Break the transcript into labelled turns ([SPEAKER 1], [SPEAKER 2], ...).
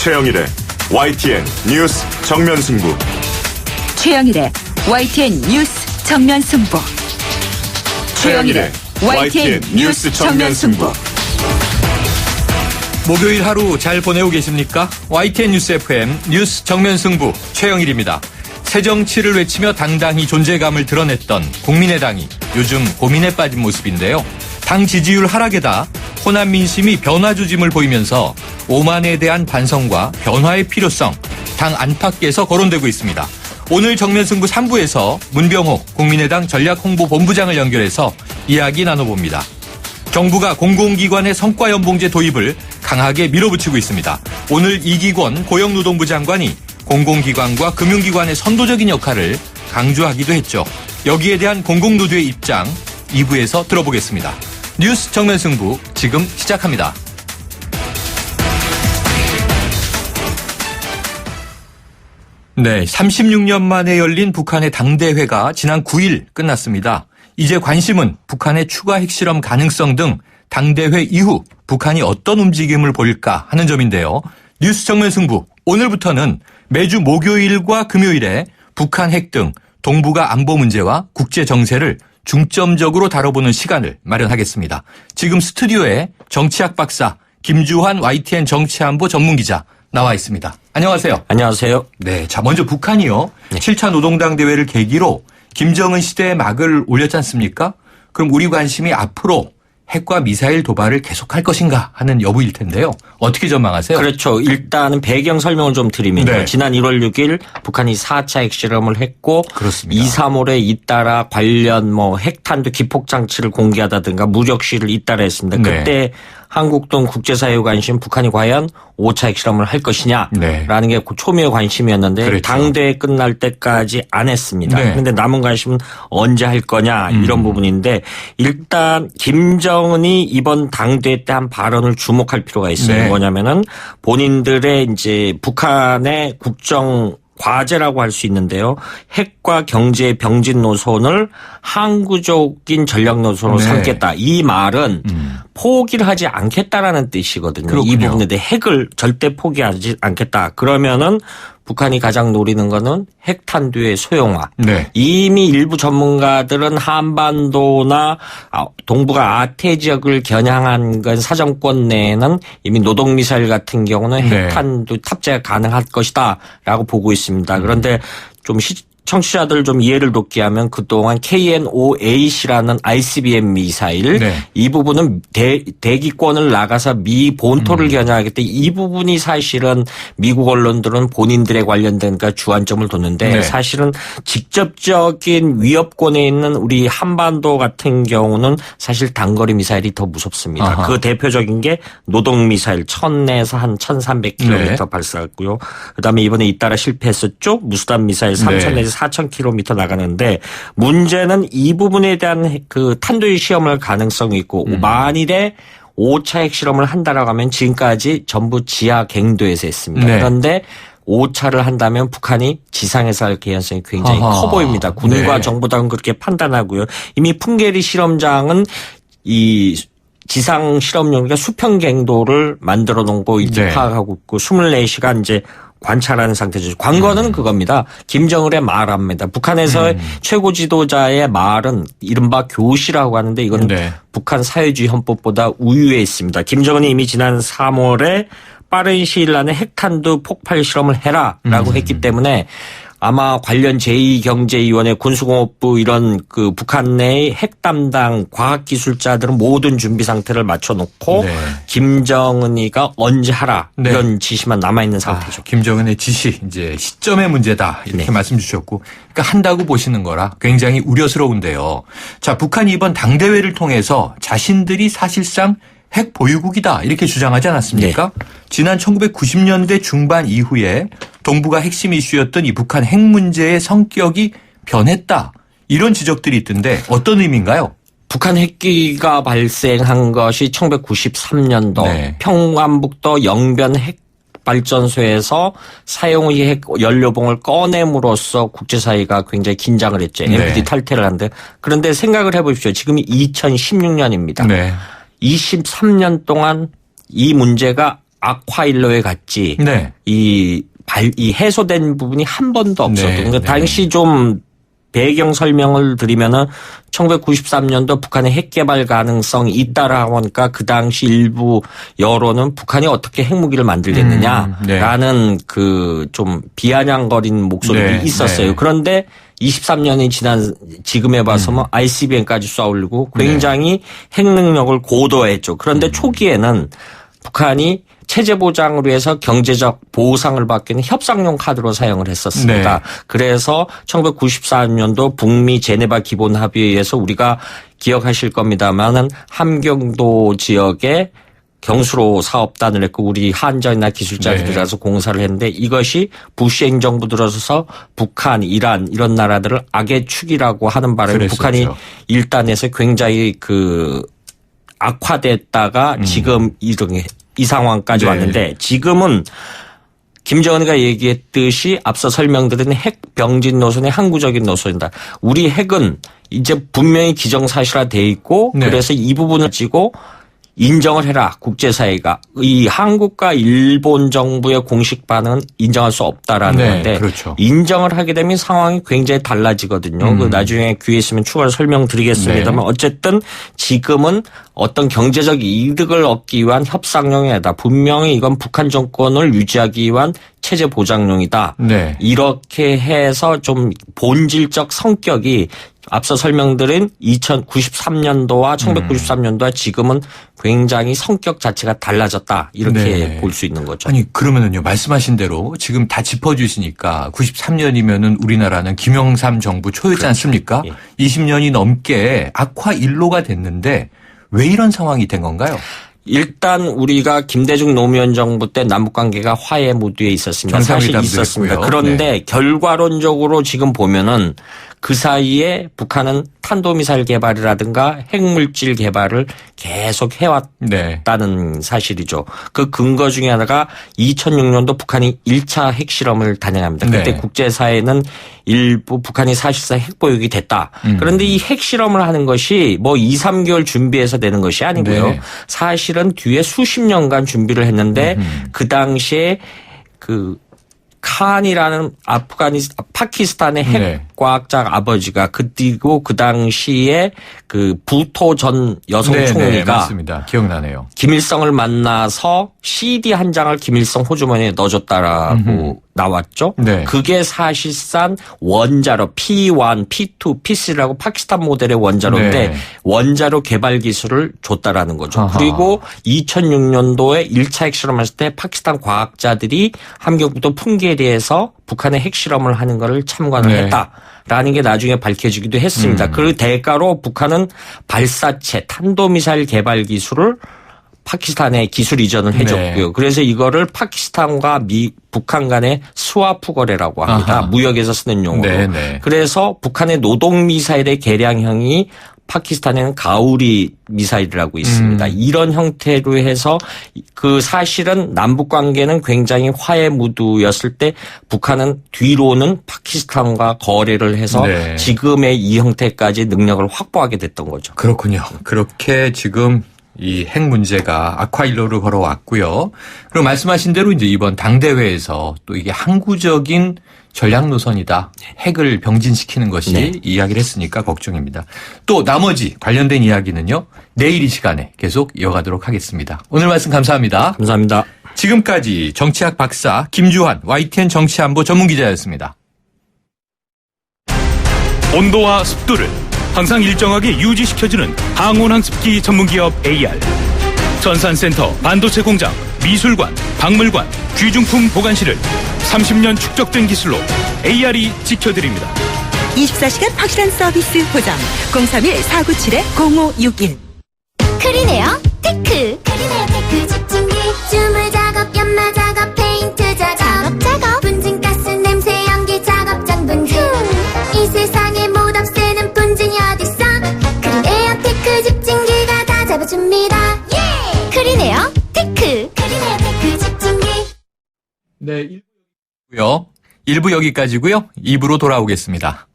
[SPEAKER 1] 최영일의 YTN 뉴스 정면승부.
[SPEAKER 2] 최영일의 YTN 뉴스 정면승부. 최영일의 YTN 뉴스 정면승부.
[SPEAKER 3] 목요일 하루 잘 보내고 계십니까? YTN 뉴스 FM 뉴스 정면승부 최영일입니다. 새정치를 외치며 당당히 존재감을 드러냈던 국민의당이 요즘 고민에 빠진 모습인데요. 당 지지율 하락에다 호남 민심이 변화 조짐을 보이면서 오만에 대한 반성과 변화의 필요성, 당 안팎에서 거론되고 있습니다. 오늘 정면승부 3부에서 문병호 국민의당 전략홍보본부장을 연결해서 이야기 나눠봅니다. 정부가 공공기관의 성과연봉제 도입을 강하게 밀어붙이고 있습니다. 오늘 이기권 고용노동부 장관이 공공기관과 금융기관의 선도적인 역할을 강조하기도 했죠. 여기에 대한 공공노조의 입장 2부에서 들어보겠습니다. 뉴스 정면승부 지금 시작합니다. 네, 36년 만에 열린 북한의 당대회가 지난 9일 끝났습니다. 이제 관심은 북한의 추가 핵실험 가능성 등 당대회 이후 북한이 어떤 움직임을 보일까 하는 점인데요. 뉴스 정면승부 오늘부터는 매주 목요일과 금요일에 북한 핵 등 동북아 안보 문제와 국제 정세를 중점적으로 다뤄보는 시간을 마련하겠습니다. 지금 스튜디오에 정치학 박사 김주환 YTN 정치안보 전문기자 나와 있습니다. 안녕하세요.
[SPEAKER 4] 안녕하세요.
[SPEAKER 3] 네, 자 먼저 북한이요. 7차 노동당 대회를 계기로 김정은 시대에 막을 올렸지 않습니까? 그럼 우리 관심이 앞으로 핵과 미사일 도발을 계속할 것인가 하는 여부일 텐데요. 어떻게 전망하세요?
[SPEAKER 4] 그렇죠. 일단은 배경 설명을 좀 드리면요.
[SPEAKER 3] 네.
[SPEAKER 4] 지난 1월 6일 북한이 4차 핵실험을 했고
[SPEAKER 3] 그렇습니다.
[SPEAKER 4] 2, 3월에 잇따라 관련 핵탄두 기폭장치를 공개하다든가 무력시를 잇따라 했습니다.
[SPEAKER 3] 네.
[SPEAKER 4] 그때 한국 등 국제사회 관심 북한이 과연 5차 핵실험을 할 것이냐라는 게 초미의 관심이었는데
[SPEAKER 3] 그렇죠.
[SPEAKER 4] 당대회 끝날 때까지 안 했습니다.
[SPEAKER 3] 네.
[SPEAKER 4] 그런데 남은 관심은 언제 할 거냐 이런 부분인데 일단 김정은이 이번 당대회 때 한 발언을 주목할 필요가 있어요.
[SPEAKER 3] 네.
[SPEAKER 4] 뭐냐면은 본인들의 이제 북한의 국정 과제라고 할 수 있는데요. 핵과 경제의 병진 노선을 항구적인 전략 노선으로
[SPEAKER 3] 네.
[SPEAKER 4] 삼겠다. 이 말은 포기를 하지 않겠다라는 뜻이거든요.
[SPEAKER 3] 그렇군요.
[SPEAKER 4] 이 부분에 대해 핵을 절대 포기하지 않겠다. 그러면은 북한이 가장 노리는 거는 핵탄두의 소형화.
[SPEAKER 3] 네.
[SPEAKER 4] 이미 일부 전문가들은 한반도나 동북아 아태 지역을 겨냥한 건 사정권 내에는 이미 노동미사일 같은 경우는
[SPEAKER 3] 네.
[SPEAKER 4] 핵탄두 탑재가 가능할 것이다 라고 보고 있습니다. 그런데 좀 청취자들 좀 이해를 돕게 하면 그동안 KN-5A라는 ICBM 미사일
[SPEAKER 3] 네.
[SPEAKER 4] 이 부분은 대기권을 나가서 미 본토를 겨냥하기 때문에 이 부분이 사실은 미국 언론들은 본인들에 관련된 주안점을 뒀는데
[SPEAKER 3] 네.
[SPEAKER 4] 사실은 직접적인 위협권에 있는 우리 한반도 같은 경우는 사실 단거리 미사일이 더 무섭습니다.
[SPEAKER 3] 아하.
[SPEAKER 4] 그 대표적인 게 노동미사일 1000에서 한 1300km
[SPEAKER 3] 네.
[SPEAKER 4] 발사했고요. 그다음에 이번에 잇따라 실패했었죠. 무수단 미사일 3000에서 4000km 나가는데 문제는 이 부분에 대한 그 탄도의 시험을 가능성이 있고 만일에 5차 핵실험을 한다라고 하면 지금까지 전부 지하 갱도에서 했습니다.
[SPEAKER 3] 네.
[SPEAKER 4] 그런데 5차를 한다면 북한이 지상에서 할 개연성이 굉장히 커 보입니다. 군과
[SPEAKER 3] 네.
[SPEAKER 4] 정보당은 그렇게 판단하고요. 이미 풍계리 실험장은 이 지상 실험용으로 수평갱도를 만들어 놓은 거 이제
[SPEAKER 3] 네.
[SPEAKER 4] 파악하고 있고 24시간 이제 관찰하는 상태죠. 관건은 그겁니다. 김정은의 말합니다. 북한에서의 최고 지도자의 말은 이른바 교시라고 하는데 이건
[SPEAKER 3] 네.
[SPEAKER 4] 북한 사회주의 헌법보다 우위에 있습니다. 김정은이 이미 지난 3월에 빠른 시일 안에 핵탄두 폭발 실험을 해라라고 했기 때문에 아마 관련 제2경제위원회 군수공업부 이런 그 북한 내의 핵 담당 과학기술자들은 모든 준비 상태를 맞춰놓고
[SPEAKER 3] 네.
[SPEAKER 4] 김정은이가 언제 하라 이런 지시만 남아있는 상태죠.
[SPEAKER 3] 김정은의 지시 이제 시점의 문제다 이렇게
[SPEAKER 4] 네.
[SPEAKER 3] 말씀 주셨고 그러니까 한다고 보시는 거라 굉장히 우려스러운데요. 자, 북한이 이번 당대회를 통해서 자신들이 사실상 핵 보유국이다 이렇게 주장하지 않았습니까?
[SPEAKER 4] 네.
[SPEAKER 3] 지난 1990년대 중반 이후에 동북아 핵심 이슈였던 이 북한 핵 문제의 성격이 변했다. 이런 지적들이 있던데 어떤 의미인가요?
[SPEAKER 4] 북한 핵기가 발생한 것이 1993년도
[SPEAKER 3] 네.
[SPEAKER 4] 평안북도 영변 핵 발전소에서 사용의 핵 연료봉을 꺼냄으로써 국제사회가 굉장히 긴장을 했죠.
[SPEAKER 3] 네.
[SPEAKER 4] NPT 탈퇴를 하는데 그런데 생각을 해보십시오. 지금이 2016년입니다.
[SPEAKER 3] 네.
[SPEAKER 4] 23년 동안 이 문제가 아콰일로에 갔지.
[SPEAKER 3] 네.
[SPEAKER 4] 이 해소된 부분이 한 번도 없었던.
[SPEAKER 3] 네,
[SPEAKER 4] 그러니까
[SPEAKER 3] 네.
[SPEAKER 4] 당시 좀 배경 설명을 드리면은 1993년도 북한의 핵 개발 가능성이 있다라고 하니까 그 당시 일부 여론은 북한이 어떻게 핵무기를 만들겠느냐라는 그 좀 비아냥거리는 목소리들이
[SPEAKER 3] 네,
[SPEAKER 4] 있었어요.
[SPEAKER 3] 네.
[SPEAKER 4] 그런데 23년이 지난 지금에 봐서는 ICBM까지 쏴 올리고 굉장히 핵 능력을 고도화했죠. 그런데 초기에는 북한이 체제 보장으로 해서 경제적 보상을 받기는 협상용 카드로 사용을 했었습니다.
[SPEAKER 3] 네.
[SPEAKER 4] 그래서 1994년도 북미 제네바 기본 합의에 의해서 우리가 기억하실 겁니다만은 함경도 지역에 경수로 사업단을 했고 우리 한전이나 기술자들이
[SPEAKER 3] 네.
[SPEAKER 4] 가서 공사를 했는데 이것이 부시 행정부 들어서서 북한, 이란 이런 나라들을 악의 축이라고 하는 바람에
[SPEAKER 3] 그랬었죠.
[SPEAKER 4] 북한이 일단에서 굉장히 그 악화됐다가 지금 이 상황까지
[SPEAKER 3] 네.
[SPEAKER 4] 왔는데 지금은 김정은이가 얘기했듯이 앞서 설명드린 핵 병진 노선의 항구적인 노선이다. 우리 핵은 이제 분명히 기정사실화돼 있고
[SPEAKER 3] 네.
[SPEAKER 4] 그래서 이 부분을 가지고 인정을 해라. 국제사회가. 이 한국과 일본 정부의 공식 반응은 인정할 수 없다라는
[SPEAKER 3] 네,
[SPEAKER 4] 건데
[SPEAKER 3] 그렇죠.
[SPEAKER 4] 인정을 하게 되면 상황이 굉장히 달라지거든요. 그 나중에 기회 있으면 추가로 설명드리겠습니다만
[SPEAKER 3] 네.
[SPEAKER 4] 어쨌든 지금은 어떤 경제적 이득을 얻기 위한 협상용이 아니다. 분명히 이건 북한 정권을 유지하기 위한 체제 보장용이다.
[SPEAKER 3] 네.
[SPEAKER 4] 이렇게 해서 좀 본질적 성격이 앞서 설명드린 2093년도와 1993년도와 지금은 굉장히 성격 자체가 달라졌다. 이렇게
[SPEAKER 3] 네.
[SPEAKER 4] 볼 수 있는 거죠.
[SPEAKER 3] 아니 그러면은요 말씀하신 대로 지금 다 짚어주시니까 93년이면은 우리나라는 김영삼 정부 초였지 않습니까?
[SPEAKER 4] 예.
[SPEAKER 3] 20년이 넘게 악화 일로가 됐는데 왜 이런 상황이 된 건가요?
[SPEAKER 4] 일단 우리가 김대중 노무현 정부 때 남북관계가 화해 모드에 있었습니다. 사실
[SPEAKER 3] 정상회담도
[SPEAKER 4] 있었습니다.
[SPEAKER 3] 했고요.
[SPEAKER 4] 그런데
[SPEAKER 3] 네.
[SPEAKER 4] 결과론적으로 지금 보면은 그 사이에 북한은 탄도미사일 개발이라든가 핵물질 개발을 계속 해왔다는
[SPEAKER 3] 네.
[SPEAKER 4] 사실이죠. 그 근거 중에 하나가 2006년도 북한이 1차 핵실험을 단행합니다. 그때
[SPEAKER 3] 네.
[SPEAKER 4] 국제사회는 일부 북한이 사실상 핵보유국이 됐다. 그런데 이 핵실험을 하는 것이 뭐 2, 3개월 준비해서 되는 것이 아니고요.
[SPEAKER 3] 네.
[SPEAKER 4] 사실은 뒤에 수십 년간 준비를 했는데 그 당시에 그 칸이라는 파키스탄의
[SPEAKER 3] 네.
[SPEAKER 4] 핵과학자 아버지가 그리고 그 당시에 그 부토 전 여성
[SPEAKER 3] 네, 네,
[SPEAKER 4] 총리가
[SPEAKER 3] 맞습니다. 기억나네요.
[SPEAKER 4] 김일성을 만나서 CD 한 장을 김일성 호주머니에 넣어줬다라고 나왔죠.
[SPEAKER 3] 네.
[SPEAKER 4] 그게 사실상 원자로 P1, P2, P3라고 파키스탄 모델의 원자로인데
[SPEAKER 3] 네.
[SPEAKER 4] 원자로 개발 기술을 줬다라는 거죠.
[SPEAKER 3] 아하.
[SPEAKER 4] 그리고 2006년도에 1차 핵실험했을 때 파키스탄 과학자들이 함경북도 풍계리에서 북한의 핵실험을 하는 것을 참관을
[SPEAKER 3] 네.
[SPEAKER 4] 했다라는 게 나중에 밝혀지기도 했습니다. 그 대가로 북한은 발사체, 탄도미사일 개발 기술을 파키스탄에 기술 이전을 해줬고요.
[SPEAKER 3] 네.
[SPEAKER 4] 그래서 이거를 파키스탄과 북한 간의 스와프 거래라고 합니다.
[SPEAKER 3] 아하.
[SPEAKER 4] 무역에서 쓰는 용어로.
[SPEAKER 3] 네, 네.
[SPEAKER 4] 그래서 북한의 노동 미사일의 개량형이 파키스탄에는 가우리 미사일이라고 있습니다. 이런 형태로 해서 그 사실은 남북 관계는 굉장히 화해 무드였을 때 북한은 뒤로는 파키스탄과 거래를 해서
[SPEAKER 3] 네.
[SPEAKER 4] 지금의 이 형태까지 능력을 확보하게 됐던 거죠.
[SPEAKER 3] 그렇군요. 그렇게 지금 이 핵 문제가 악화일로로 걸어왔고요. 그리고 말씀하신 대로 이제 이번 당대회에서 또 이게 항구적인 전략 노선이다. 핵을 병진시키는 것이
[SPEAKER 4] 네.
[SPEAKER 3] 이야기를 했으니까 걱정입니다. 또 나머지 관련된 이야기는요. 내일 이 시간에 계속 이어가도록 하겠습니다. 오늘 말씀 감사합니다.
[SPEAKER 4] 감사합니다.
[SPEAKER 3] 지금까지 정치학 박사 김주환 YTN 정치안보 전문기자였습니다.
[SPEAKER 5] 온도와 습도를 항상 일정하게 유지시켜주는 항온항습기 전문기업 AR. 전산센터, 반도체 공장, 미술관, 박물관, 귀중품 보관실을 30년 축적된 기술로 AR이 지켜드립니다.
[SPEAKER 6] 24시간 확실한 서비스 보장 031-497-0561
[SPEAKER 7] 크리네어 테크 집중기 주물 작업 연마 작업 페인트 작업 분진가스 냄새 연기 작업장 분진 이 세상에 못 없애는 분진이 어딨어 크리네어 테크 집중기가 다 잡아줍니다 크리네어 테크 집중기
[SPEAKER 3] 네, 1부 여기까지고요. 2부로 돌아오겠습니다.